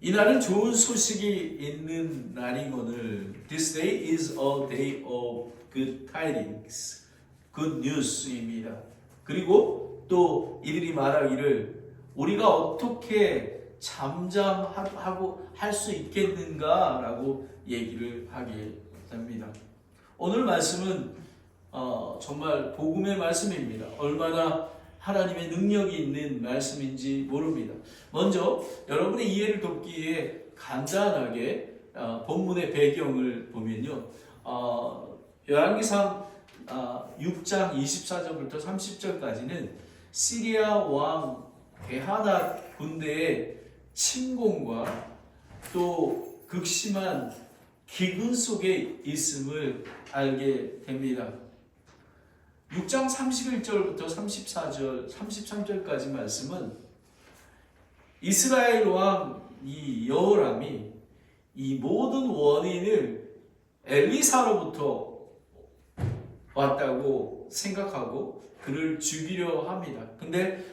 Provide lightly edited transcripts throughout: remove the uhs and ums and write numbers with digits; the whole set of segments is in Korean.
이날은 좋은 소식이 있는 날인 오늘. This day is a day of good tidings. good news입니다. 그리고 또 이들이 말하기를 우리가 어떻게 잠잠하고 할 수 있겠는가라고 얘기를 하게 됩니다. 오늘 말씀은 정말 복음의 말씀입니다. 얼마나 하나님의 능력이 있는 말씀인지 모릅니다. 먼저 여러분의 이해를 돕기에 간단하게 본문의 배경을 보면요. 열왕기상 6장 24절부터 30절까지는 시리아 왕 베하닷 군대의 침공과 또 극심한 기근 속에 있음을 알게 됩니다. 6장 31절부터 34절, 33절까지 말씀은 이스라엘 왕 이 여호람이 이 모든 원인을 엘리사로부터 왔다고 생각하고 그를 죽이려 합니다. 근데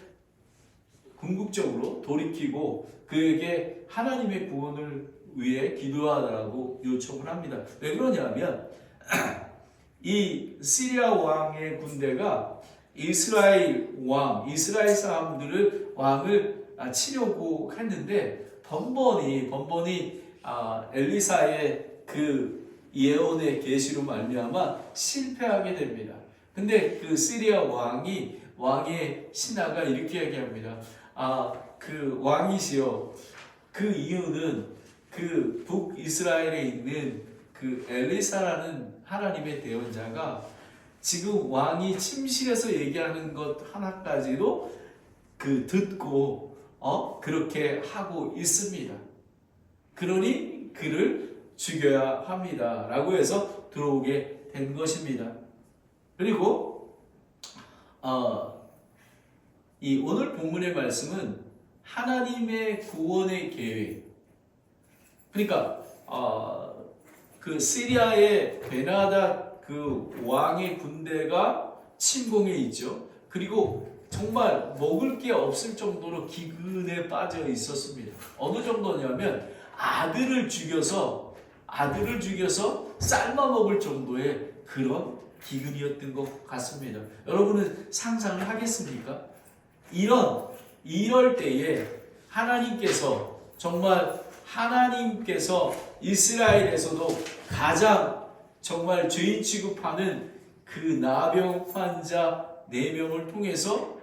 궁극적으로 돌이키고 그에게 하나님의 구원을 위해 기도하라고 요청을 합니다. 왜 그러냐면 이 시리아 왕의 군대가 이스라엘 사람들을 왕을 치려고 했는데 번번이 엘리사의 그 예언의 계시로 말미암아 실패하게 됩니다. 근데 그 시리아 왕의 신하가 이렇게 얘기합니다. 그 왕이시여, 그 이유는 그 북이스라엘에 있는 그 엘리사라는 하나님의 대언자가 지금 왕이 침실에서 얘기하는 것 하나까지도 그 듣고 그렇게 하고 있습니다. 그러니 그를 죽여야 합니다. 라고 해서 들어오게 된 것입니다. 그리고 이 오늘 본문의 말씀은 하나님의 구원의 계획. 그러니까 그 시리아의 베나닷 그 왕의 군대가 침공해 있죠. 그리고 정말 먹을 게 없을 정도로 기근에 빠져 있었습니다. 어느 정도냐면 아들을 죽여서 삶아 먹을 정도의 그런 기근이었던 것 같습니다. 여러분은 상상을 하겠습니까? 이럴 때에 하나님께서 이스라엘에서도 가장 정말 죄인 취급하는 그 나병 환자 4명을 통해서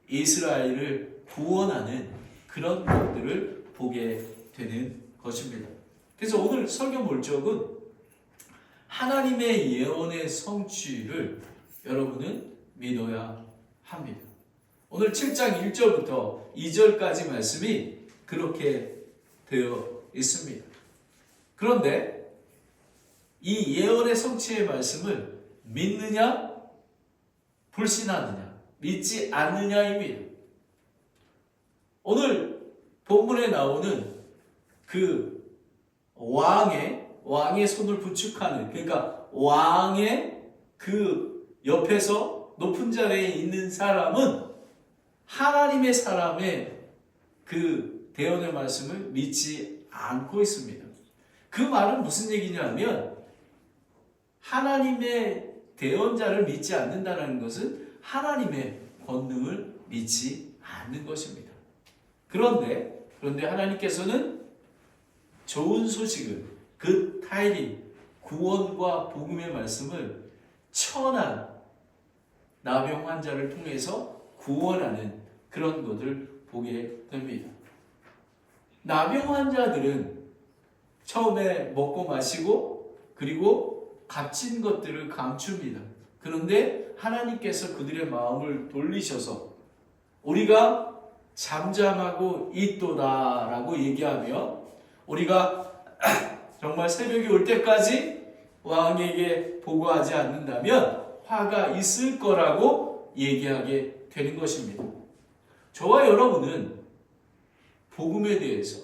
이스라엘을 구원하는 그런 것들을 보게 되는 것입니다. 그래서 오늘 설교 목적은 하나님의 예언의 성취를 여러분은 믿어야 합니다. 오늘 7장 1절부터 2절까지 말씀이 그렇게 되어 있습니다. 그런데 이 예언의 성취의 말씀을 믿느냐, 불신하느냐, 믿지 않느냐입니다. 오늘 본문에 나오는 그 왕의 손을 부축하는, 그러니까 왕의 그 옆에서 높은 자리에 있는 사람은 하나님의 사람의 그 대언의 말씀을 믿지 않고 있습니다. 그 말은 무슨 얘기냐면 하나님의 대언자를 믿지 않는다는 것은 하나님의 권능을 믿지 않는 것입니다. 그런데 하나님께서는 좋은 소식을, 그 타이밍, 구원과 복음의 말씀을 천한 나병 환자를 통해서 구원하는 그런 것을 보게 됩니다. 나병 환자들은 처음에 먹고 마시고 그리고 값진 것들을 감춥니다. 그런데 하나님께서 그들의 마음을 돌리셔서 우리가 잠잠하고 있도다 라고 얘기하며 우리가 정말 새벽이 올 때까지 왕에게 보고하지 않는다면 화가 있을 거라고 얘기하게 되는 것입니다. 저와 여러분은 복음에 대해서,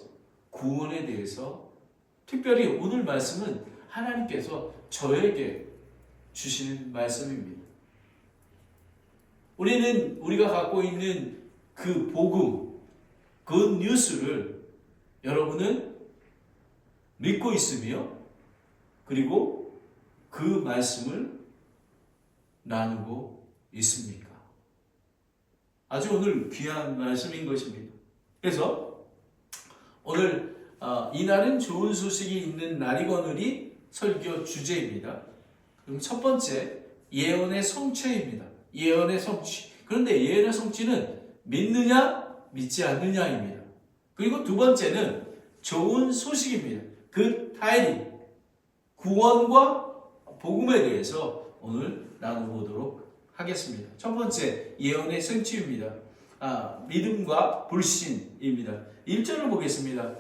구원에 대해서, 특별히 오늘 말씀은 하나님께서 저에게 주시는 말씀입니다. 우리가 갖고 있는 그 복음, 그 뉴스를 여러분은 믿고 있으며 그리고 그 말씀을 나누고 있습니까? 아주 오늘 귀한 말씀인 것입니다. 그래서 오늘 이날은 좋은 소식이 있는 날이거늘이 설교 주제입니다. 그럼 첫 번째, 예언의 성취입니다. 예언의 성취. 그런데 예언의 성취는 믿느냐 믿지 않느냐입니다. 그리고 두 번째는 좋은 소식입니다. 그 타이리, 구원과 복음에 대해서 오늘 나눠보도록 하겠습니다. 첫 번째, 예언의 성취입니다. 믿음과 불신입니다. 1절을 보겠습니다.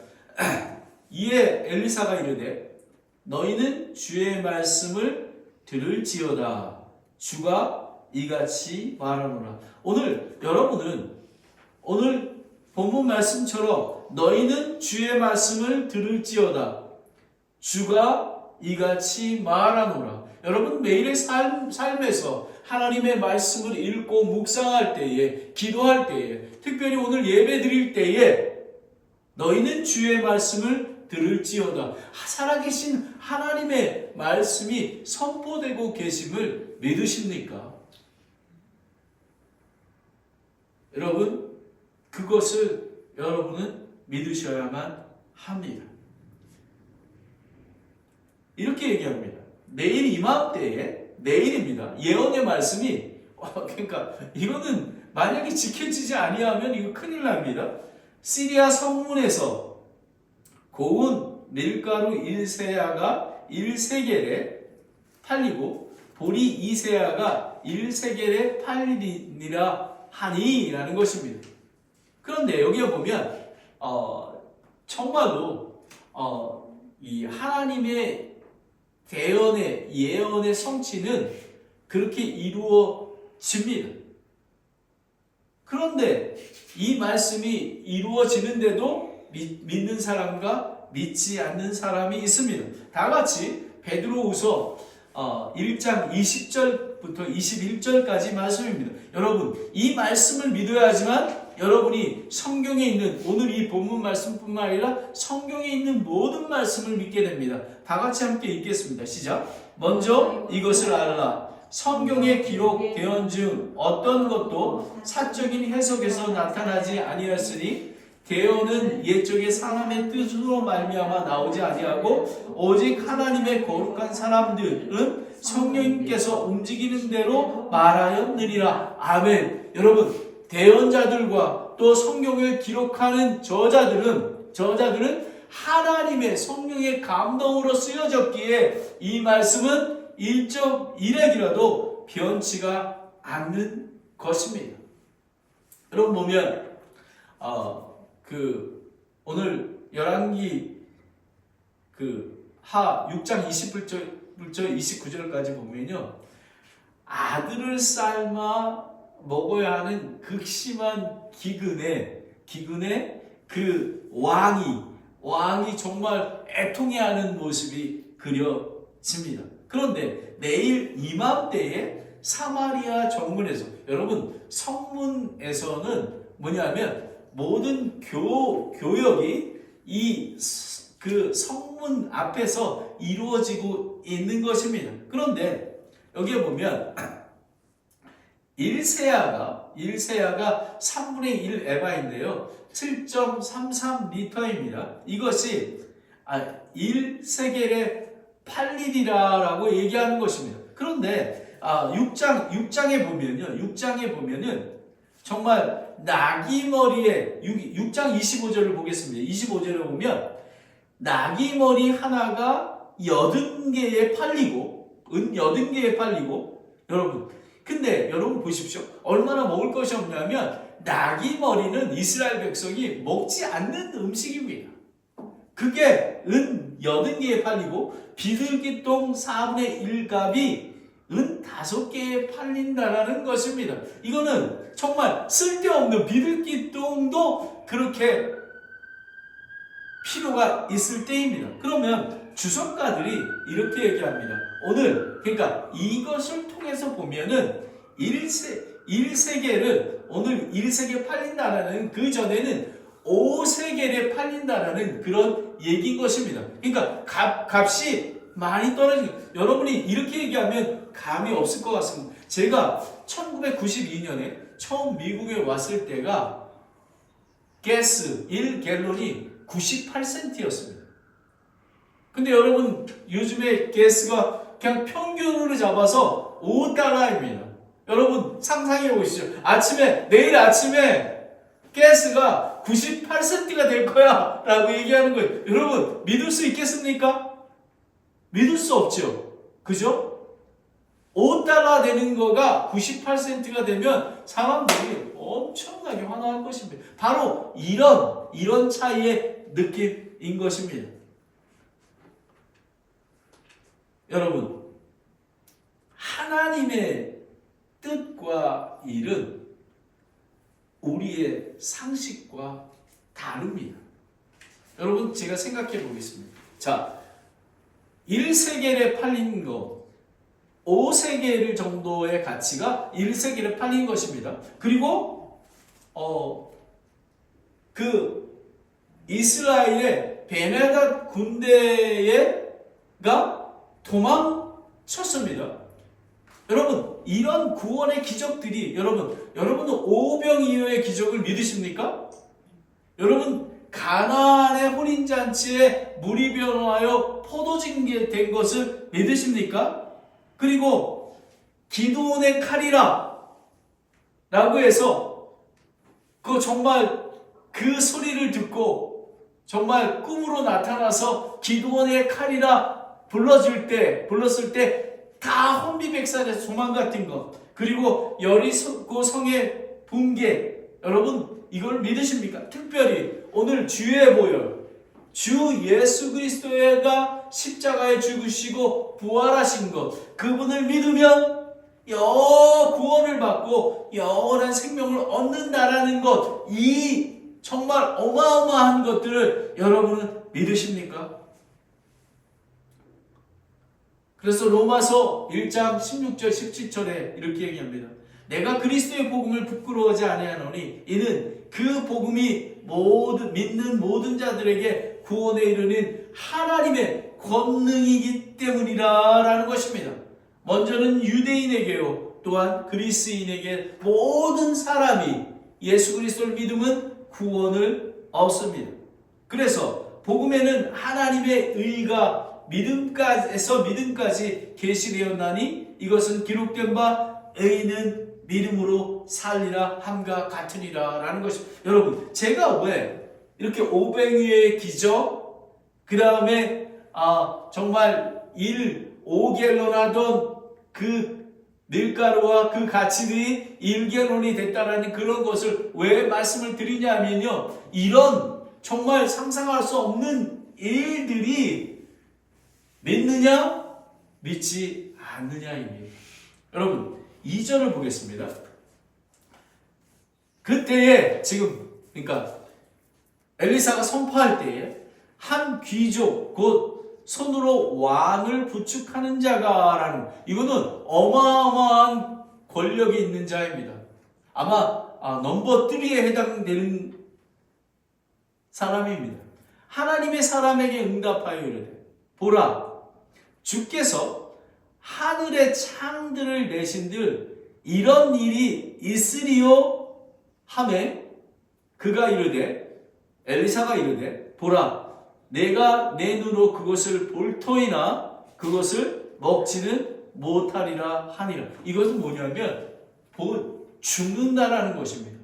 이에 엘리사가 이르되 너희는 주의 말씀을 들을지어다. 주가 이같이 말하노라. 오늘 여러분은 오늘 본문 말씀처럼 너희는 주의 말씀을 들을지어다. 주가 이같이 말하노라. 여러분 매일의 삶에서 하나님의 말씀을 읽고 묵상할 때에, 기도할 때에, 특별히 오늘 예배 드릴 때에 너희는 주의 말씀을 들을지어다. 살아계신 하나님의 말씀이 선포되고 계심을 믿으십니까? 여러분, 그것을 여러분은 믿으셔야만 합니다. 이렇게 얘기합니다. 내일 이맘때에, 내일입니다. 예언의 말씀이, 그러니까 이거는 만약에 지켜지지 아니하면 이거 큰일 납니다. 시리아 성문에서 고운 밀가루 1세아가 1세겔에 팔리고 보리 2세아가 1세겔에 팔리니라 하니라는 것입니다. 그런데 여기에 보면 정말로 이 하나님의 대언의 예언의 성취는 그렇게 이루어집니다. 그런데 이 말씀이 이루어지는데도 믿는 사람과 믿지 않는 사람이 있습니다. 다 같이 베드로후서 1장 20절부터 21절까지 말씀입니다. 여러분, 이 말씀을 믿어야지만 여러분이 성경에 있는 오늘 이 본문 말씀뿐만 아니라 성경에 있는 모든 말씀을 믿게 됩니다. 다 같이 함께 읽겠습니다. 시작. 먼저 이것을 알라. 성경에 기록되언즉 어떤 것도 사적인 해석에서 나타나지 아니하였으니 대언은 옛적의 사람의 뜻으로 말미암아 나오지 아니하고 오직 하나님의 거룩한 사람들은 성령님께서 움직이는 대로 말하였느니라. 아멘. 여러분, 대언자들과 또 성경을 기록하는 저자들은 하나님의 성령의 감동으로 쓰여졌기에 이 말씀은 1.1핵이라도 변치가 않는 것입니다. 여러분 보면 오늘 열왕기 하 6장 21절 29절까지 보면요, 아들을 삶아 먹어야 하는 극심한 기근에 그 왕이 정말 애통해하는 모습이 그려집니다. 그런데 내일 이맘때에 사마리아 정문에서, 여러분 성문에서는 뭐냐면 모든 교역이 그 성문 앞에서 이루어지고 있는 것입니다. 그런데 여기에 보면 1세아가 3분의 1 에바인데요. 7.33리터입니다. 이것이 1세겔의 8리라고 얘기하는 것입니다. 그런데 6장에 보면은 정말 나귀머리에 6장 25절을 보겠습니다. 25절을 보면 나귀머리 하나가 80개에 팔리고 은 80개에 팔리고, 근데 여러분 보십시오. 얼마나 먹을 것이 없냐면 나귀머리는 이스라엘 백성이 먹지 않는 음식입니다. 그게 은 80개에 팔리고 비둘기똥 4분의 1값이 은 5개에 팔린다라는 것입니다. 이거는 정말 쓸데없는, 비둘기똥도 그렇게 필요가 있을 때입니다. 그러면 주석가들이 이렇게 얘기합니다. 오늘 그러니까 이것을 통해서 보면은 1세계를 오늘 1세계 팔린다라는 그 전에는 5세겔에 팔린다라는 그런 얘기인 것입니다. 그러니까 값이 많이 떨어지는, 여러분이 이렇게 얘기하면 감이 없을 것 같습니다. 제가 1992년에 처음 미국에 왔을 때가 가스 1갤런이 98센트였습니다. 근데 여러분 요즘에 가스가 그냥 평균으로 잡아서 $5입니다. 여러분 상상해 보시죠. 내일 아침에 가스가 98센트가 될 거야 라고 얘기하는 거예요. 여러분 믿을 수 있겠습니까? 믿을 수 없죠. 그죠? $5 되는 거가 98센트가 되면 사람들이 엄청나게 화나할 것입니다. 바로 이런 차이의 느낌인 것입니다. 여러분, 하나님의 뜻과 일은 우리의 상식과 다릅니다. 여러분, 제가 생각해 보겠습니다. 자, 1세겔에 팔린 거, 5세겔 정도의 가치가 1세겔에 팔린 것입니다. 그리고 그 이스라엘의 베네닷 군대가 도망쳤습니다. 여러분, 이런 구원의 기적들이 여러분은 오병이어의 기적을 믿으십니까? 여러분, 가나안의 혼인잔치에 물이 변화하여 포도즙이 된 것을 믿으십니까? 그리고 기드온의 칼이라 라고 해서 정말 그 소리를 듣고 정말 꿈으로 나타나서 기드온의 칼이라 불렀을 때 다 혼비백산에서 도망갔던 것, 그리고 여리고 성의 붕괴, 여러분 이걸 믿으십니까? 특별히 오늘 주의 보혈, 주 예수 그리스도가 십자가에 죽으시고 부활하신 것, 그분을 믿으면 구원을 받고 영원한 생명을 얻는다라는 것, 이 정말 어마어마한 것들을 여러분은 믿으십니까? 그래서 로마서 1장 16절 17절에 이렇게 얘기합니다. 내가 그리스도의 복음을 부끄러워하지 아니하노니 이는 그 복음이 믿는 모든 자들에게 구원에 이르는 하나님의 권능이기 때문이라 라는 것입니다. 먼저는 유대인에게요, 또한 그리스인에게 모든 사람이 예수 그리스도를 믿으면 구원을 얻습니다. 그래서 복음에는 하나님의 의가 믿음까지 계시되었나니 이것은 기록된 바 의인은 믿음으로 살리라 함과 같으니라 라는 것입니다. 여러분, 제가 왜 이렇게 오병이어의 기적, 그 다음에 정말 5갤런 하던 그 밀가루와 그 가치들이 1갤런이 됐다라는 그런 것을 왜 말씀을 드리냐면요, 이런 정말 상상할 수 없는 일들이 믿느냐 믿지 않느냐입니다. 여러분 2절을 보겠습니다. 그때에 그러니까 엘리사가 선포할 때에 한 귀족 곧 손으로 왕을 부축하는 자가라는, 이거는 어마어마한 권력이 있는 자입니다. 아마 넘버 3에 해당되는 사람입니다. 하나님의 사람에게 응답하여 이르되 보라, 주께서 하늘의 창들을 내신들 이런 일이 있으리요 하매 그가 이르되, 엘리사가 이르되 보라, 내가 내 눈으로 그것을 볼 터이나 그것을 먹지는 못하리라 하니라. 이것은 뭐냐면 죽는다라는 것입니다.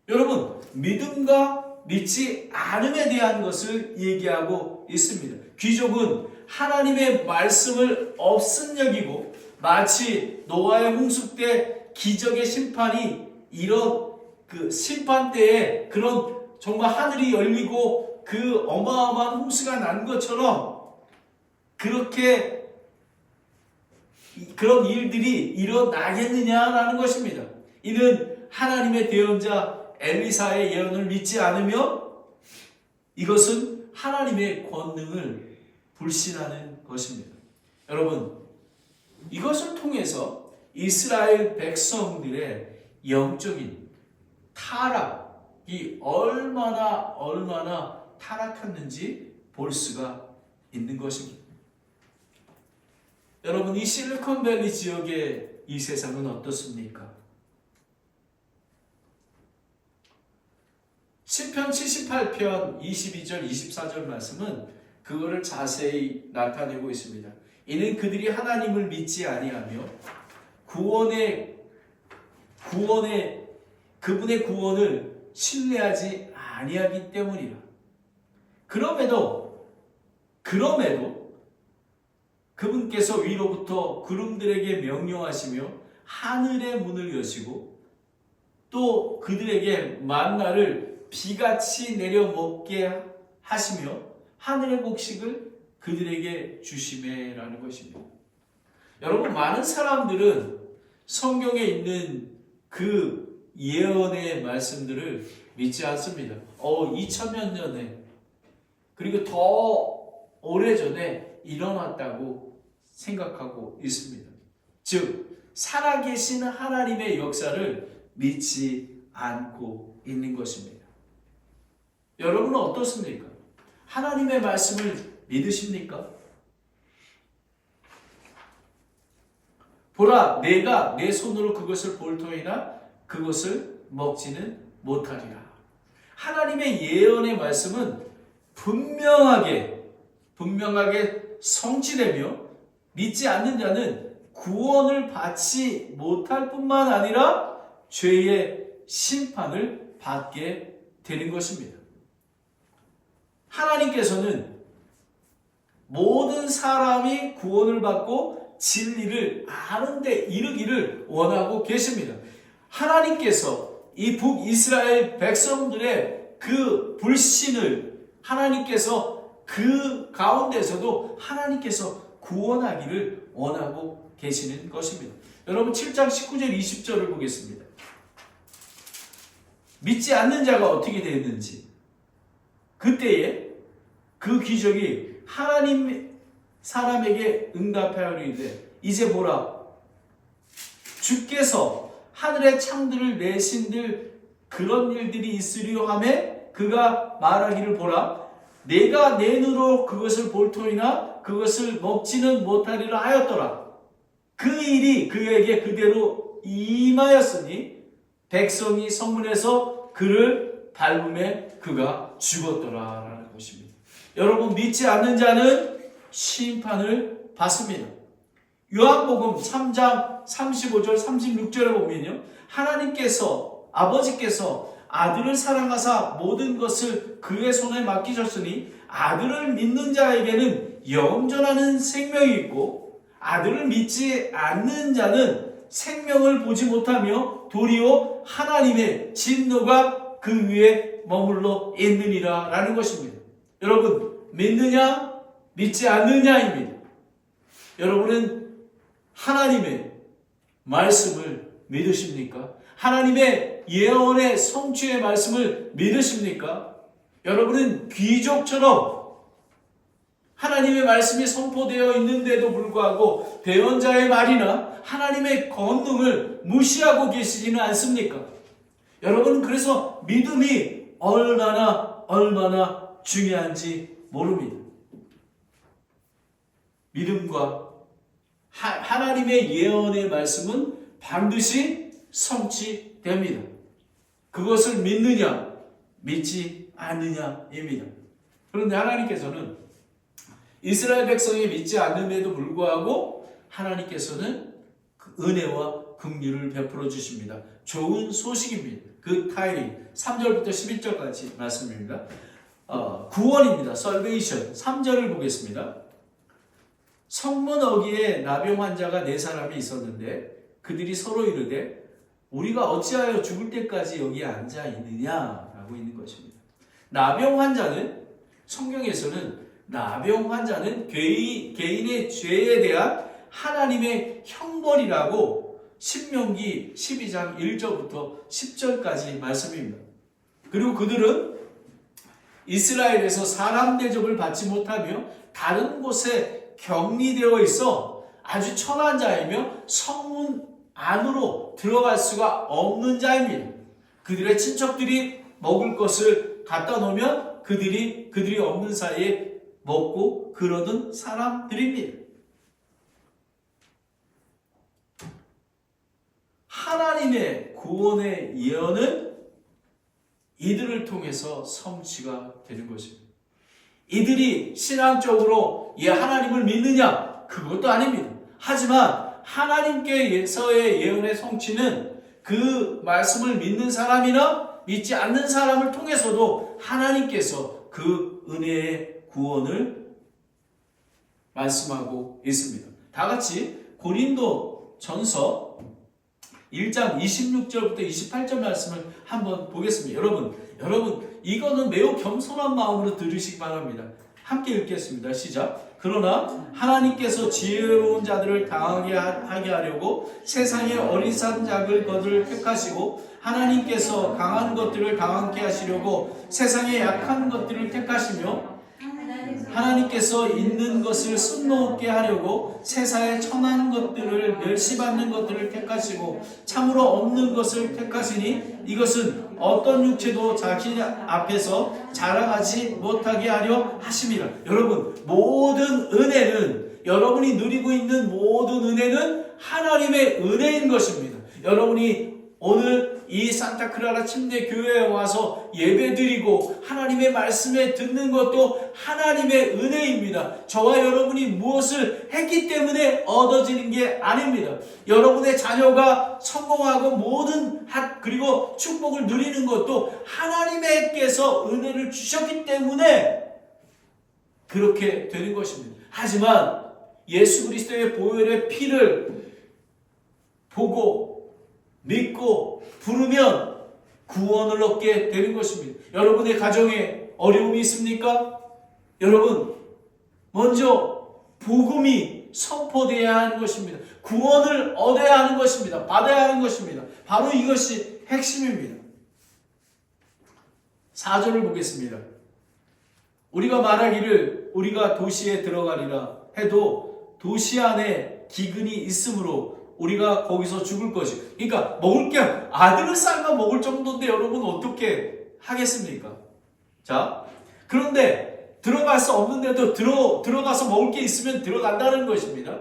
여러분, 믿음과 믿지 않음에 대한 것을 얘기하고 있습니다. 귀족은 하나님의 말씀을 없음 여기고 마치 노아의 홍수 때 기적의 심판이 이런 그 심판 때에 그런 정말 하늘이 열리고 그 어마어마한 홍수가 난 것처럼 그렇게 그런 일들이 일어나겠느냐라는 것입니다. 이는 하나님의 대언자 엘리사의 예언을 믿지 않으며 이것은 하나님의 권능을 불신하는 것입니다. 여러분, 이것을 통해서 이스라엘 백성들의 영적인 타락, 얼마나 타락했는지 볼 수가 있는 것입니다. 여러분, 이 실리콘밸리 지역의 이 세상은 어떻습니까? 시편 78편 22절 24절 말씀은 그거를 자세히 나타내고 있습니다. 이는 그들이 하나님을 믿지 아니하며 그분의 구원을 신뢰하지 아니하기 때문이라. 그럼에도 그분께서 위로부터 구름들에게 명령하시며 하늘의 문을 여시고 또 그들에게 만나를 비같이 내려 먹게 하시며 하늘의 곡식을 그들에게 주시매라는 것입니다. 여러분, 많은 사람들은 성경에 있는 그 예언의 말씀들을 믿지 않습니다. 2000년 전에 그리고 더 오래전에 일어났다고 생각하고 있습니다. 즉, 살아계신 하나님의 역사를 믿지 않고 있는 것입니다. 여러분은 어떻습니까? 하나님의 말씀을 믿으십니까? 보라, 내가 내 손으로 그것을 볼터이나 그것을 먹지는 못하리라. 하나님의 예언의 말씀은 분명하게 성취되며 믿지 않는 자는 구원을 받지 못할 뿐만 아니라 죄의 심판을 받게 되는 것입니다. 하나님께서는 모든 사람이 구원을 받고 진리를 아는 데 이르기를 원하고 계십니다. 하나님께서 이 북이스라엘 백성들의 그 불신을 하나님께서 그 가운데서도 하나님께서 구원하기를 원하고 계시는 것입니다. 여러분, 7장 19절 20절을 보겠습니다. 믿지 않는 자가 어떻게 되었는지, 그때에 그 기적이 하나님 사람에게 응답하여 이르되 이제 보라, 주께서 하늘의 창들을 내신들 그런 일들이 있으리요 하매 그가 말하기를 보라, 내가 내 눈으로 그것을 볼 터이나 그것을 먹지는 못하리라 하였더라. 그 일이 그에게 그대로 임하였으니 백성이 성문에서 그를 밟음에 그가 죽었더라 라는 것입니다. 여러분, 믿지 않는 자는 심판을 받습니다. 요한복음 3장 35절 36절에 보면요, 아버지께서 아들을 사랑하사 모든 것을 그의 손에 맡기셨으니 아들을 믿는 자에게는 영존하는 생명이 있고 아들을 믿지 않는 자는 생명을 보지 못하며 도리어 하나님의 진노가 그 위에 머물러 있느니라 라는 것입니다. 여러분, 믿느냐 믿지 않느냐입니다. 여러분은 하나님의 말씀을 믿으십니까? 하나님의 예언의 성취의 말씀을 믿으십니까? 여러분은 귀족처럼 하나님의 말씀이 선포되어 있는데도 불구하고 배언자의 말이나 하나님의 권능을 무시하고 계시지는 않습니까? 여러분은 그래서 믿음이 얼마나 중요한지 모릅니다. 믿음과 하나님의 예언의 말씀은 반드시 성취됩니다. 그것을 믿느냐 믿지 않느냐입니다. 그런데 하나님께서는 이스라엘 백성이 믿지 않음에도 불구하고 하나님께서는 그 은혜와 긍휼을 베풀어 주십니다. 좋은 소식입니다. 그 타이밍 3절부터 11절까지 말씀입니다. 구원입니다. salvation 3절을 보겠습니다. 성문 어귀에 나병 환자가 4사람이 있었는데 그들이 서로 이르되 우리가 어찌하여 죽을 때까지 여기 앉아 있느냐라고 있는 것입니다. 나병 환자는 성경에서는 개인의 죄에 대한 하나님의 형벌이라고 신명기 12장 1절부터 10절까지 말씀입니다. 그리고 그들은 이스라엘에서 사람 대접을 받지 못하며 다른 곳에 격리되어 있어 아주 천한 자이며 성문 안으로 들어갈 수가 없는 자입니다. 그들의 친척들이 먹을 것을 갖다 놓으면 그들이 없는 사이에 먹고 그러던 사람들입니다. 하나님의 구원의 예언은 이들을 통해서 성취가 되는 것입니다. 이들이 신앙적으로 하나님을 믿느냐? 그것도 아닙니다. 하지만 하나님께서의 예언의 성취는 그 말씀을 믿는 사람이나 믿지 않는 사람을 통해서도 하나님께서 그 은혜의 구원을 말씀하고 있습니다. 다 같이 고린도 전서 1장 26절부터 28절 말씀을 한번 보겠습니다. 여러분 이거는 매우 겸손한 마음으로 들으시기 바랍니다. 함께 읽겠습니다. 시작. 그러나 하나님께서 지혜로운 자들을 당하게 하게 하려고 세상의 어리석은 자들을 택하시고 하나님께서 강한 것들을 당하게 하시려고 세상의 약한 것들을 택하시며 하나님께서 있는 것을 쓸모없게 하려고 세상에 천한 것들을 멸시받는 것들을 택하시고 참으로 없는 것을 택하시니 이것은 어떤 육체도 자기 앞에서 자랑하지 못하게 하려 하심이라. 여러분, 모든 은혜는, 여러분이 누리고 있는 모든 은혜는 하나님의 은혜인 것입니다. 여러분이 오늘 이 산타크라라 침례교회에 와서 예배드리고 하나님의 말씀에 듣는 것도 하나님의 은혜입니다. 저와 여러분이 무엇을 했기 때문에 얻어지는 게 아닙니다. 여러분의 자녀가 성공하고 그리고 축복을 누리는 것도 하나님께서 은혜를 주셨기 때문에 그렇게 되는 것입니다. 하지만 예수 그리스도의 보혈의 피를 보고 믿고 부르면 구원을 얻게 되는 것입니다. 여러분의 가정에 어려움이 있습니까? 여러분, 먼저 복음이 선포되어야 하는 것입니다. 구원을 얻어야 하는 것입니다. 받아야 하는 것입니다. 바로 이것이 핵심입니다. 4절을 보겠습니다. 우리가 말하기를 우리가 도시에 들어가리라 해도 도시 안에 기근이 있으므로 우리가 거기서 죽을 것이. 그러니까 먹을 게 아들을 삶아 먹을 정도인데 여러분 어떻게 하겠습니까? 자, 그런데 들어갈 수 없는데도 들어가서 먹을 게 있으면 들어간다는 것입니다.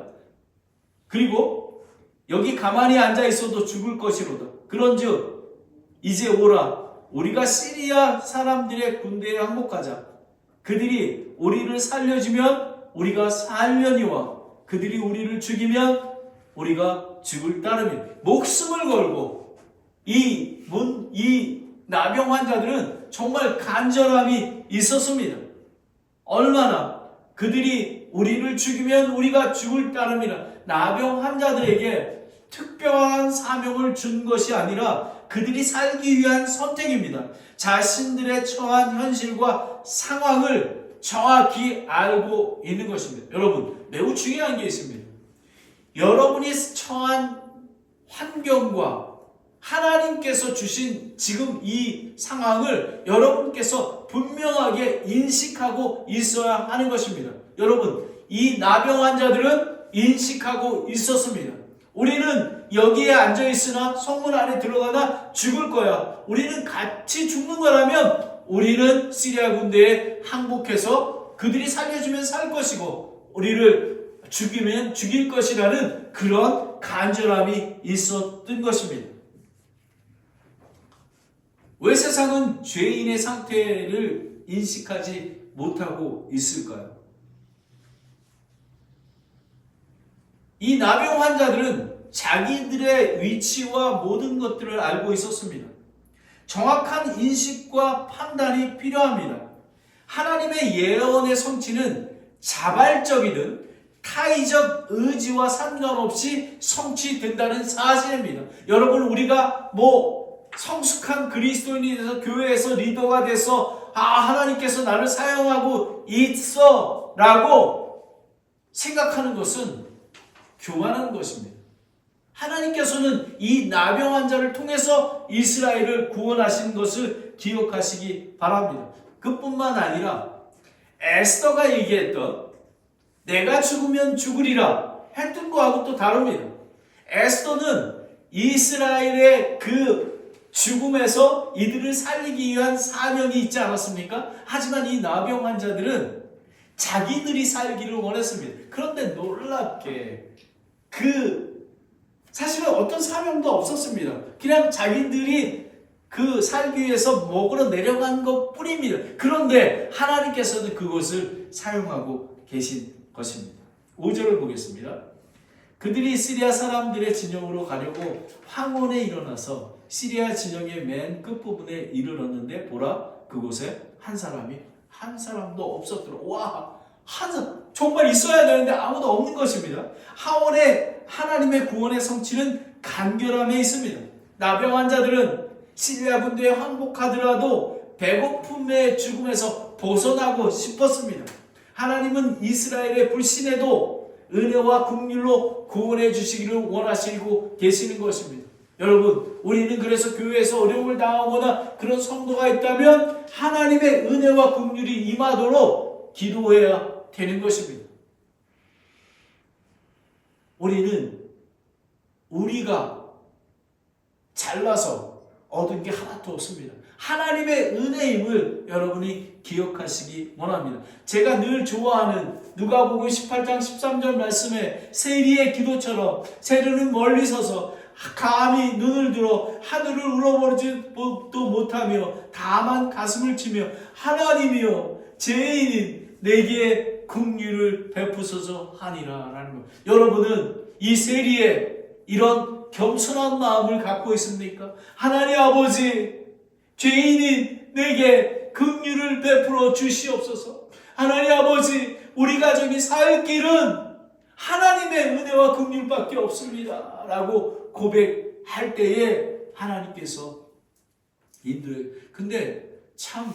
그리고 여기 가만히 앉아 있어도 죽을 것이로다. 그런즉 이제 오라. 우리가 시리아 사람들의 군대에 항복하자. 그들이 우리를 살려주면 우리가 살려니와 그들이 우리를 죽이면 우리가 죽을 따름이. 목숨을 걸고 이 나병 환자들은 정말 간절함이 있었습니다. 얼마나 그들이 우리를 죽이면 우리가 죽을 따름이라. 나병 환자들에게 특별한 사명을 준 것이 아니라 그들이 살기 위한 선택입니다. 자신들의 처한 현실과 상황을 정확히 알고 있는 것입니다. 여러분, 매우 중요한 게 있습니다. 여러분이 처한 환경과 하나님께서 주신 지금 이 상황을 여러분께서 분명하게 인식하고 있어야 하는 것입니다. 여러분, 이 나병 환자들은 인식하고 있었습니다. 우리는 여기에 앉아있으나 성문 안에 들어가나 죽을 거야. 우리는 같이 죽는 거라면 우리는 시리아 군대에 항복해서 그들이 살려주면 살 것이고 우리를 죽이면 죽일 것이라는 그런 간절함이 있었던 것입니다. 왜 세상은 죄인의 상태를 인식하지 못하고 있을까요? 이 나병 환자들은 자기들의 위치와 모든 것들을 알고 있었습니다. 정확한 인식과 판단이 필요합니다. 하나님의 예언의 성취는 자발적이든 타의적 의지와 상관없이 성취된다는 사실입니다. 여러분, 우리가 성숙한 그리스도인이 돼서 교회에서 리더가 돼서 하나님께서 나를 사용하고 있어 라고 생각하는 것은 교만한 것입니다. 하나님께서는 이 나병 환자를 통해서 이스라엘을 구원하신 것을 기억하시기 바랍니다. 그뿐만 아니라 에스더가 얘기했던 내가 죽으면 죽으리라 했던 거하고 또 다릅니다. 에스더는 이스라엘의 그 죽음에서 이들을 살리기 위한 사명이 있지 않았습니까? 하지만 이 나병 환자들은 자기들이 살기를 원했습니다. 그런데 놀랍게 사실은 어떤 사명도 없었습니다. 그냥 자기들이 살기 위해서 먹으러 내려간 것 뿐입니다. 그런데 하나님께서는 그것을 사용하고 계신 것입니다. 5절을 보겠습니다. 그들이 시리아 사람들의 진영으로 가려고 황혼에 일어나서 시리아 진영의 맨 끝부분에 이르렀는데 보라, 그곳에 한 사람도 없었더라. 와, 정말 있어야 되는데 아무도 없는 것입니다. 황혼에 하나님의 구원의 성취는 간결함에 있습니다. 나병 환자들은 시리아 군대에 항복하더라도 배고픔의 죽음에서 벗어나고 싶었습니다. 하나님은 이스라엘의 불신에도 은혜와 긍휼로 구원해 주시기를 원하시고 계시는 것입니다. 여러분, 우리는 그래서 교회에서 어려움을 당하거나 그런 성도가 있다면 하나님의 은혜와 긍휼이 임하도록 기도해야 되는 것입니다. 우리가 잘나서 얻은 게 하나도 없습니다. 하나님의 은혜임을 여러분이 기억하시기 원합니다. 제가 늘 좋아하는 누가복음 18장 13절 말씀에 세리의 기도처럼 세리는 멀리 서서 감히 눈을 들어 하늘을 우러보지도 못하며 다만 가슴을 치며 하나님이여 죄인인 내게 긍휼을 베푸소서 하니라 라는 것. 여러분은 이 세리의 이런 겸손한 마음을 갖고 있습니까? 하나님 아버지, 죄인인 내게 긍휼을 베풀어 주시옵소서. 하나님 아버지, 우리 가정이 살 길은 하나님의 은혜와 긍휼밖에 없습니다 라고 고백할 때에 하나님께서 인도해. 근데 참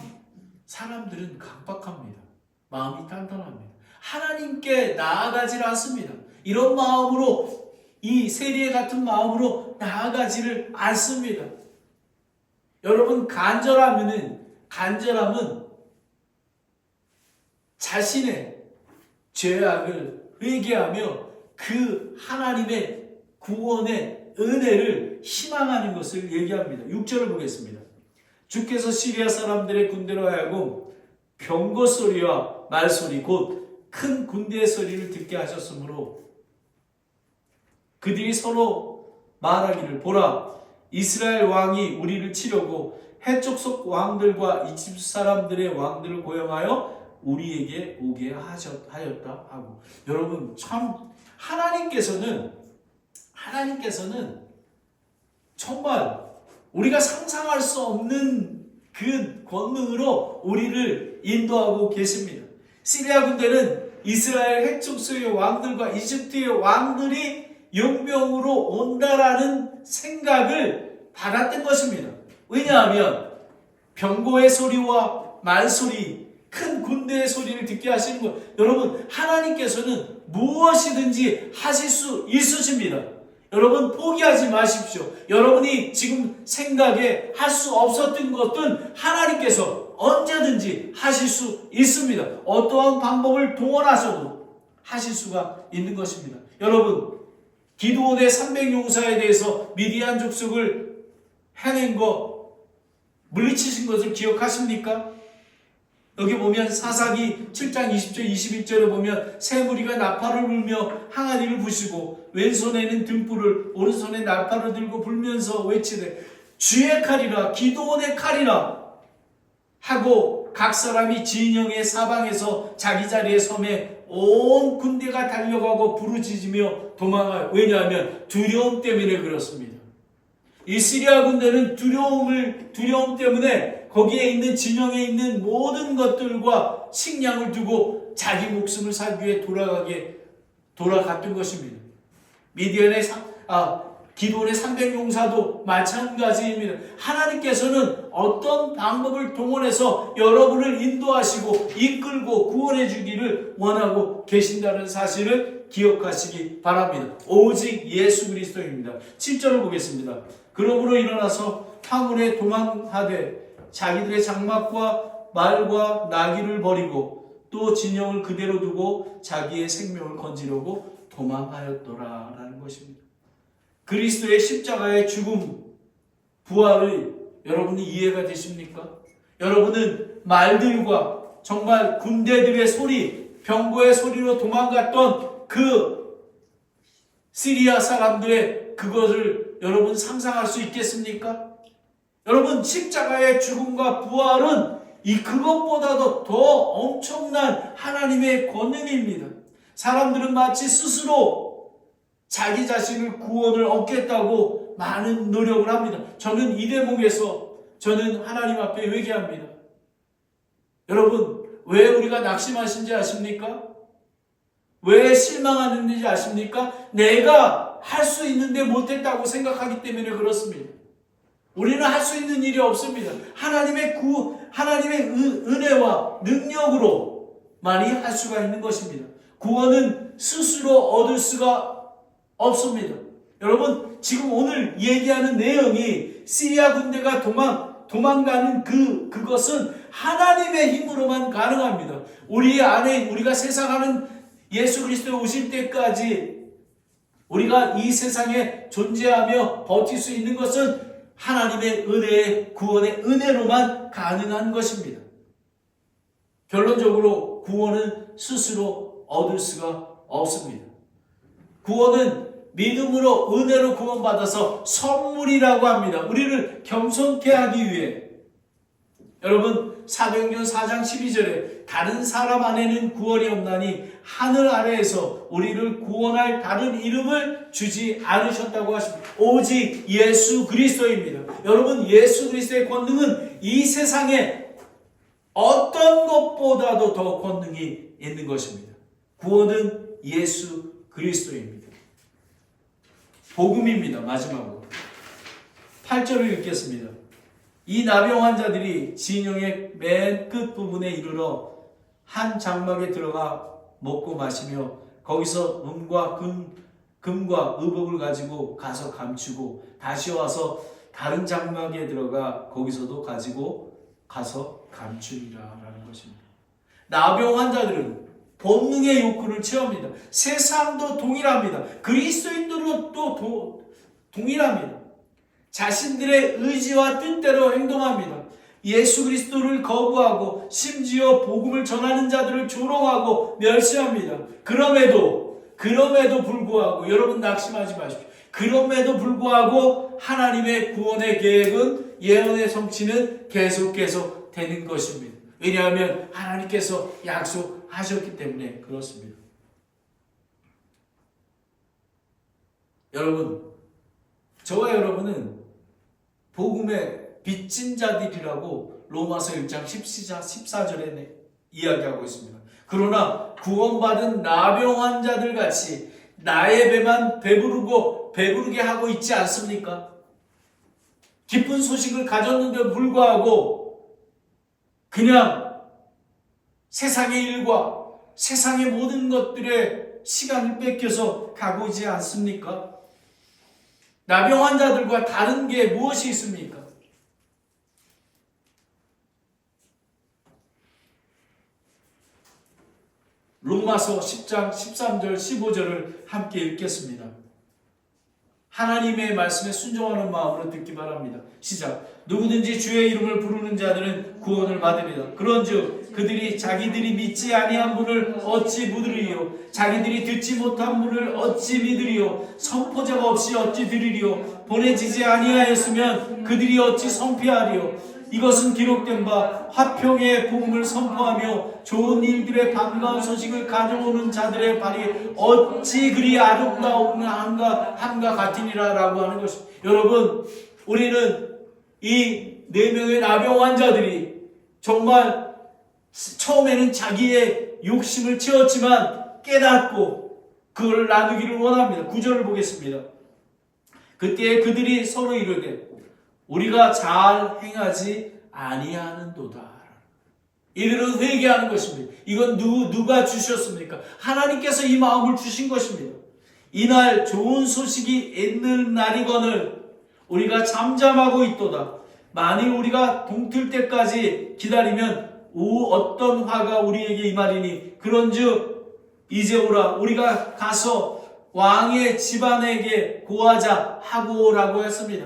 사람들은 강박합니다. 마음이 단단합니다. 하나님께 나아가질 않습니다. 이런 마음으로, 이 세리의 같은 마음으로 나아가지를 않습니다. 여러분, 간절함은 자신의 죄악을 회개하며 그 하나님의 구원의 은혜를 희망하는 것을 얘기합니다. 6절을 보겠습니다. 주께서 시리아 사람들의 군대로 하여금 병거 소리와 말소리 곧 큰 군대의 소리를 듣게 하셨으므로 그들이 서로 말하기를 보라, 이스라엘 왕이 우리를 치려고 해쪽 속 왕들과 이집트 사람들의 왕들을 고용하여 우리에게 오게 하였다 하고. 여러분, 참 하나님께서는 정말 우리가 상상할 수 없는 그 권능으로 우리를 인도하고 계십니다. 시리아 군대는 이스라엘 해족수의 왕들과 이집트의 왕들이 용병으로 온다라는 생각을 받았던 것입니다. 왜냐하면 병거의 소리와 말소리, 큰 군대의 소리를 듣게 하시는 것. 여러분, 하나님께서는 무엇이든지 하실 수 있으십니다. 여러분, 포기하지 마십시오. 여러분이 지금 생각에 할 수 없었던 것은 하나님께서 언제든지 하실 수 있습니다. 어떠한 방법을 동원하셔도 하실 수가 있는 것입니다. 여러분, 기드온의 300용사에 대해서 미디안 족속을 해낸 거, 물리치신 것을 기억하십니까? 여기 보면 사사기 7장 20절 21절에 보면 새 무리가 나팔을 불며 항아리를 부시고 왼손에는 등불을 오른손에 나팔을 들고 불면서 외치되 주의 칼이라, 기드온의 칼이라 하고 각 사람이 진영의 사방에서 자기 자리에 서매 온 군대가 달려가고 부르짖으며 도망하여. 왜냐하면 두려움 때문에 그렇습니다. 이 시리아 군대는 두려움 때문에 거기에 있는 진영에 있는 모든 것들과 식량을 두고 자기 목숨을 살기 위해 돌아갔던 것입니다. 기드온의 300용사도 마찬가지입니다. 하나님께서는 어떤 방법을 동원해서 여러분을 인도하시고 이끌고 구원해 주기를 원하고 계신다는 사실을 기억하시기 바랍니다. 오직 예수 그리스도입니다. 7절을 보겠습니다. 그러므로 일어나서 황홀에 도망하되 자기들의 장막과 말과 나귀를 버리고 또 진영을 그대로 두고 자기의 생명을 건지려고 도망하였더라 라는 것입니다. 그리스도의 십자가의 죽음, 부활을 여러분이 이해가 되십니까? 여러분은 말들과 정말 군대들의 소리, 병거의 소리로 도망갔던 그 시리아 사람들의 그것을 여러분 상상할 수 있겠습니까? 여러분, 십자가의 죽음과 부활은 그것보다도 더 엄청난 하나님의 권능입니다. 사람들은 마치 스스로 자기 자신을 구원을 얻겠다고 많은 노력을 합니다. 저는 이 대목에서 저는 하나님 앞에 회개합니다. 여러분, 왜 우리가 낙심하신지 아십니까? 왜 실망하는지 아십니까? 내가 할 수 있는데 못했다고 생각하기 때문에 그렇습니다. 우리는 할 수 있는 일이 없습니다. 하나님의 은혜와 능력으로만이 할 수가 있는 것입니다. 구원은 스스로 얻을 수가 없습니다. 여러분, 지금 오늘 얘기하는 내용이 시리아 군대가 도망가는 그것은 하나님의 힘으로만 가능합니다. 우리 안에 우리가 세상하는 예수 그리스도 오실 때까지 우리가 이 세상에 존재하며 버틸 수 있는 것은 하나님의 은혜의 구원의 은혜로만 가능한 것입니다. 결론적으로 구원은 스스로 얻을 수가 없습니다. 구원은 믿음으로 은혜로 구원받아서 선물이라고 합니다. 우리를 겸손케 하기 위해. 여러분, 사도행전 4장 12절에 다른 사람 안에는 구원이 없나니 하늘 아래에서 우리를 구원할 다른 이름을 주지 않으셨다고 하십니다. 오직 예수 그리스도입니다. 여러분, 예수 그리스도의 권능은 이 세상에 어떤 것보다도 더 권능이 있는 것입니다. 구원은 예수 그리스도입니다. 복음입니다. 마지막으로 8절을 읽겠습니다. 이 나병 환자들이 진영의 맨 끝부분에 이르러 한 장막에 들어가 먹고 마시며 거기서 금과 의복을 가지고 가서 감추고 다시 와서 다른 장막에 들어가 거기서도 가지고 가서 감추리라 라는 것입니다. 나병 환자들은 본능의 욕구를 채웁니다. 세상도 동일합니다. 그리스도인들도 또 동일합니다. 자신들의 의지와 뜻대로 행동합니다. 예수 그리스도를 거부하고 심지어 복음을 전하는 자들을 조롱하고 멸시합니다. 그럼에도 불구하고 여러분 낙심하지 마십시오. 그럼에도 불구하고 하나님의 구원의 계획은 예언의 성취는 계속 되는 것입니다. 왜냐하면 하나님께서 약속하셨기 때문에 그렇습니다. 여러분, 저와 여러분은 복음의 빚진 자들이라고 로마서 1장 14절에 이야기하고 있습니다. 그러나 구원받은 나병 환자들 같이 나의 배만 배부르게 하고 있지 않습니까? 기쁜 소식을 가졌는데도 불구하고 그냥 세상의 일과 세상의 모든 것들에 시간을 뺏겨서 가고 있지 않습니까? 나병 환자들과 다른 게 무엇이 있습니까? 로마서 10장 13절 15절을 함께 읽겠습니다. 하나님의 말씀에 순종하는 마음으로 듣기 바랍니다. 시작. 누구든지 주의 이름을 부르는 자들은 구원을 받으리라. 그런즉 그들이 자기들이 믿지 아니한 분을 어찌 믿으리요? 자기들이 듣지 못한 분을 어찌 믿으리요? 선포자가 없이 어찌 들으리요? 보내지지 아니하였으면 그들이 어찌 선포하리요? 이것은 기록된 바 화평의 복음을 선포하며 좋은 일들의 반가운 소식을 가져오는 자들의 발이 어찌 그리 아름다운가 함과 같으니라 라고 하는 것입니다. 여러분, 우리는 이 4명의 나병 환자들이 정말 처음에는 자기의 욕심을 채웠지만 깨닫고 그걸 나누기를 원합니다. 9절을 보겠습니다. 그때 그들이 서로 이르되 우리가 잘 행하지 아니하는도다. 이들은 회개하는 것입니다. 이건 누가 주셨습니까? 하나님께서 이 마음을 주신 것입니다. 이날 좋은 소식이 있는 날이거늘 우리가 잠잠하고 있도다. 만일 우리가 동틀 때까지 기다리면 어떤 화가 우리에게 임하리니 그런즉 이제 오라. 우리가 가서 왕의 집안에게 고하자 하고 오라고 했습니다.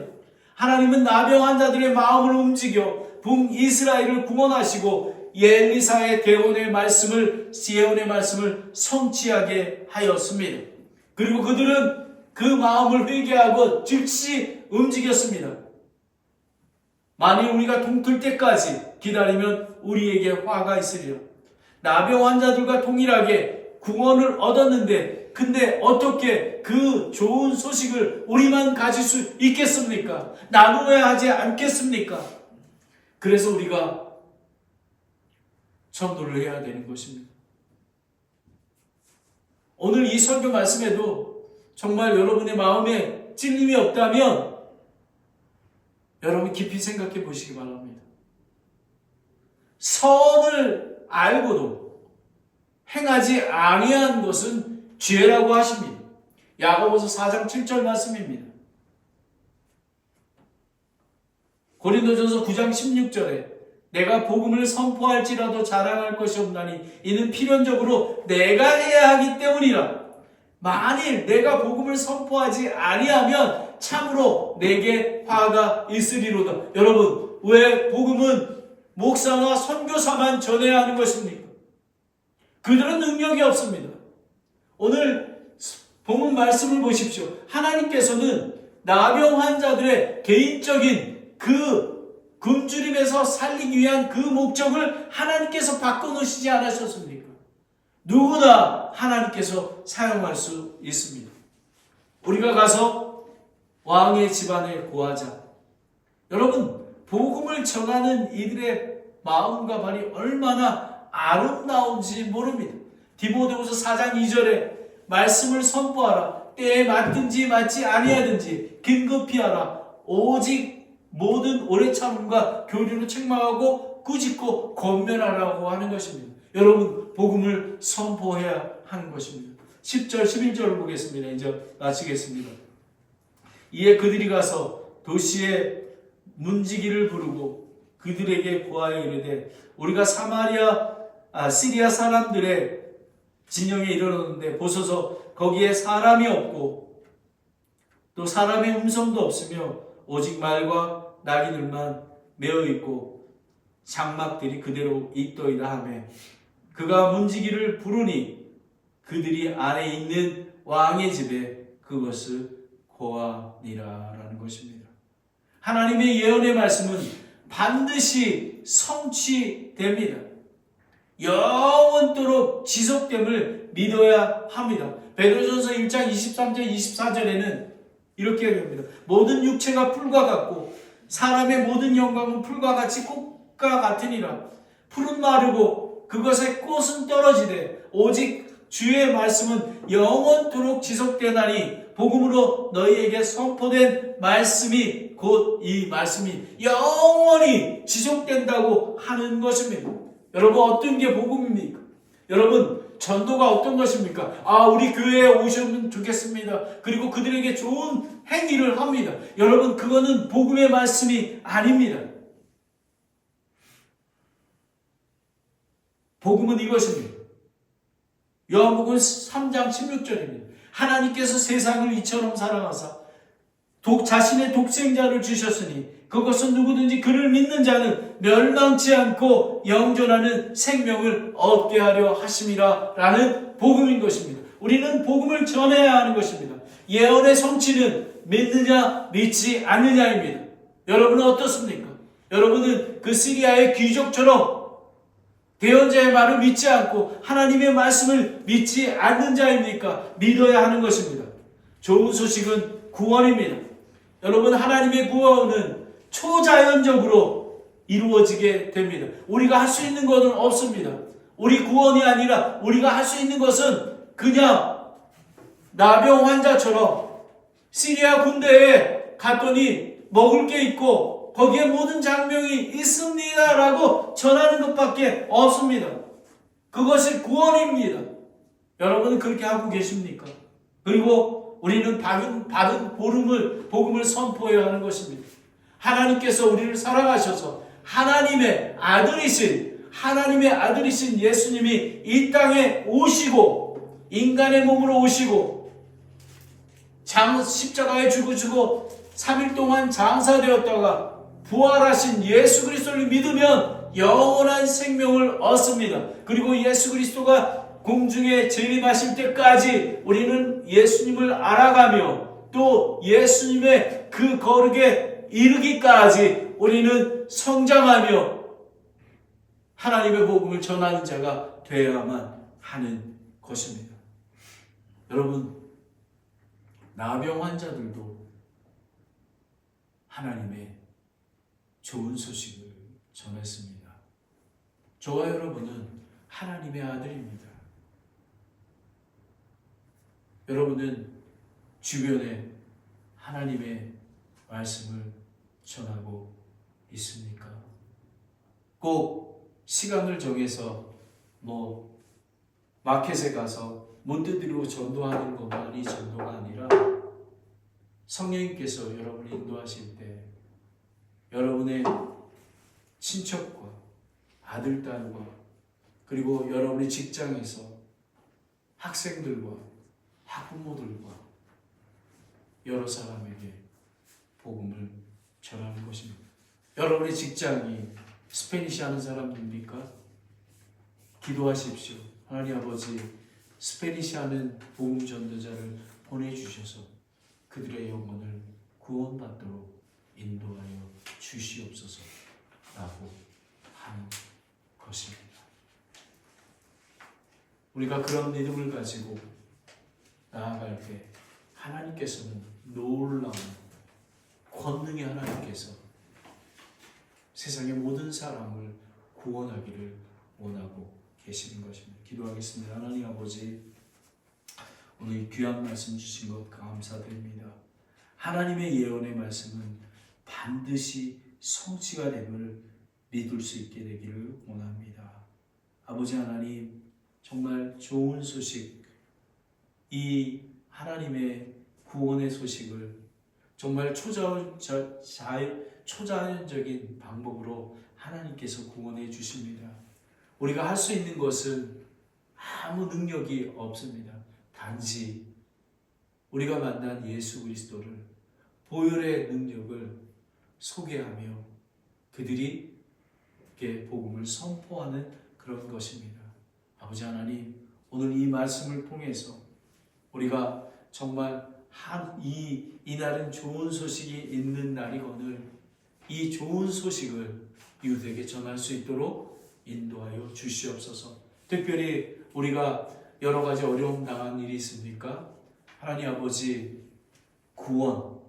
하나님은 나병 환자들의 마음을 움직여 북이스라엘을 구원하시고 엘리사의 대언의 말씀을, 예언의 말씀을 성취하게 하였습니다. 그리고 그들은 그 마음을 회개하고 즉시 움직였습니다. 만일 우리가 동틀 때까지 기다리면 우리에게 화가 있으리라. 나병 환자들과 동일하게 구원을 얻었는데 근데 어떻게 그 좋은 소식을 우리만 가질 수 있겠습니까? 나누어야 하지 않겠습니까? 그래서 우리가 전도를 해야 되는 것입니다. 오늘 이 설교 말씀에도 정말 여러분의 마음에 찔림이 없다면 여러분 깊이 생각해 보시기 바랍니다. 선을 알고도 행하지 아니한 것은 죄라고 하십니다. 야고보서 4장 7절 말씀입니다. 고린도전서 9장 16절에 내가 복음을 선포할지라도 자랑할 것이 없나니 이는 필연적으로 내가 해야 하기 때문이라. 만일 내가 복음을 선포하지 아니하면 참으로 내게 화가 있으리로다. 여러분, 왜 복음은 목사나 선교사만 전해야 하는 것입니까? 그들은 능력이 없습니다. 오늘 본문 말씀을 보십시오. 하나님께서는 나병 환자들의 개인적인 그 굶주림에서 살리기 위한 그 목적을 하나님께서 바꿔놓으시지 않으셨습니까? 누구나 하나님께서 사용할 수 있습니다. 우리가 가서 왕의 집안에 구하자. 여러분, 복음을 전하는 이들의 마음과 발이 얼마나 아름다운지 모릅니다. 디모데후서 4장 2절에 말씀을 선포하라. 때에 맞든지 맞지 아니하든지 긴급히 하라. 오직 모든 오래 참음과 교류로 책망하고 꾸짖고 권면하라고 하는 것입니다. 여러분, 복음을 선포해야 하는 것입니다. 10절 11절을 보겠습니다. 이제 마치겠습니다. 이에 그들이 가서 도시에 문지기를 부르고 그들에게 고하여 이르되 우리가 시리아 사람들의 진영에 이르렀는데 보소서 거기에 사람이 없고 또 사람의 음성도 없으며 오직 말과 나귀들만 메어 있고 장막들이 그대로 있더이다 하매 그가 문지기를 부르니 그들이 안에 있는 왕의 집에 그것을 고하니라라는 것입니다. 하나님의 예언의 말씀은 반드시 성취됩니다. 영원토록 지속됨을 믿어야 합니다. 베드로전서 1장 23절 24절에는 이렇게 됩니다. 모든 육체가 풀과 같고 사람의 모든 영광은 풀과 같이 꽃과 같으니라. 풀은 마르고 그것의 꽃은 떨어지되 오직 주의 말씀은 영원토록 지속되나니 복음으로 너희에게 선포된 말씀이 곧 이 말씀이 영원히 지속된다고 하는 것입니다. 여러분, 어떤 게 복음입니까? 여러분, 전도가 어떤 것입니까? 우리 교회에 오셨으면 좋겠습니다. 그리고 그들에게 좋은 행위를 합니다. 여러분, 그거는 복음의 말씀이 아닙니다. 복음은 이것입니다. 요한복음 3장 16절입니다. 하나님께서 세상을 이처럼 사랑하사 자신의 독생자를 주셨으니 그것은 누구든지 그를 믿는 자는 멸망치 않고 영존하는 생명을 얻게 하려 하심이라 라는 복음인 것입니다. 우리는 복음을 전해야 하는 것입니다. 예언의 성취는 믿느냐 믿지 않느냐입니다. 여러분은 어떻습니까? 여러분은 그 시리아의 귀족처럼 대언자의 말을 믿지 않고 하나님의 말씀을 믿지 않는 자입니까? 믿어야 하는 것입니다. 좋은 소식은 구원입니다. 여러분, 하나님의 구원은 초자연적으로 이루어지게 됩니다. 우리가 할 수 있는 것은 없습니다. 우리 구원이 아니라 우리가 할 수 있는 것은 그냥 나병 환자처럼 시리아 군대에 갔더니 먹을 게 있고 거기에 모든 장병이 있습니다라고 전하는 것밖에 없습니다. 그것이 구원입니다. 여러분은 그렇게 하고 계십니까? 그리고 우리는 받은 복음을 선포해야 하는 것입니다. 하나님께서 우리를 사랑하셔서 하나님의 아들이신 예수님이 이 땅에 오시고 인간의 몸으로 오시고 십자가에 죽으시고 3일 동안 장사되었다가 부활하신 예수 그리스도를 믿으면 영원한 생명을 얻습니다. 그리고 예수 그리스도가 공중에 재림하실 때까지 우리는 예수님을 알아가며 또 예수님의 그 거룩에 이르기까지 우리는 성장하며 하나님의 복음을 전하는 자가 되어야만 하는 것입니다. 여러분, 나병 환자들도 하나님의 좋은 소식을 전했습니다. 저와 여러분은 하나님의 아들입니다. 여러분은 주변에 하나님의 말씀을 전하고 있습니까? 꼭 시간을 정해서 마켓에 가서 문드들이고 전도하는 것만이 전도가 아니라 성령님께서 여러분을 인도하실 때 여러분의 친척과 아들, 딸과 그리고 여러분의 직장에서 학생들과 학부모들과 여러 사람에게 복음을 전하는 것입니다. 여러분의 직장이 스페니시 하는 사람입니까? 기도하십시오. 하나님 아버지, 스페니시 하는 복음 전도자를 보내주셔서 그들의 영혼을 구원받도록 인도하여 주시옵소서 라고 하는 것입니다. 우리가 그런 믿음을 가지고 나아갈 때 하나님께서는 놀라운 권능의 하나님께서 세상의 모든 사람을 구원하기를 원하고 계시는 것입니다. 기도하겠습니다. 하나님 아버지, 오늘 귀한 말씀 주신 것 감사드립니다. 하나님의 예언의 말씀은 반드시 성취가 됨을 믿을 수 있게 되기를 원합니다. 아버지 하나님, 정말 좋은 소식, 이 하나님의 구원의 소식을 정말 초자연적인 방법으로 하나님께서 구원해 주십니다. 우리가 할 수 있는 것은 아무 능력이 없습니다. 단지 우리가 만난 예수 그리스도를, 보혈의 능력을 소개하며 그들이 이렇게 복음을 선포하는 그런 것입니다. 아버지 하나님, 오늘 이 말씀을 통해서 우리가 정말 이날은 좋은 소식이 있는 날이거늘 이 좋은 소식을 이웃에게 전할 수 있도록 인도하여 주시옵소서. 특별히 우리가 여러 가지 어려움 당한 일이 있습니까? 하나님 아버지, 구원,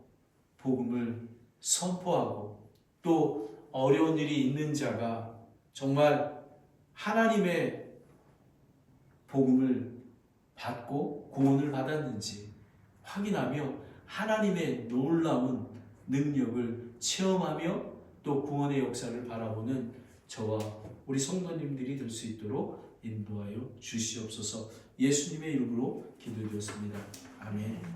복음을 선포하고 또 어려운 일이 있는 자가 정말 하나님의 복음을 받고 구원을 받았는지 확인하며 하나님의 놀라운 능력을 체험하며 또 구원의 역사를 바라보는 저와 우리 성도님들이 될 수 있도록 인도하여 주시옵소서. 예수님의 이름으로 기도드렸습니다. 아멘.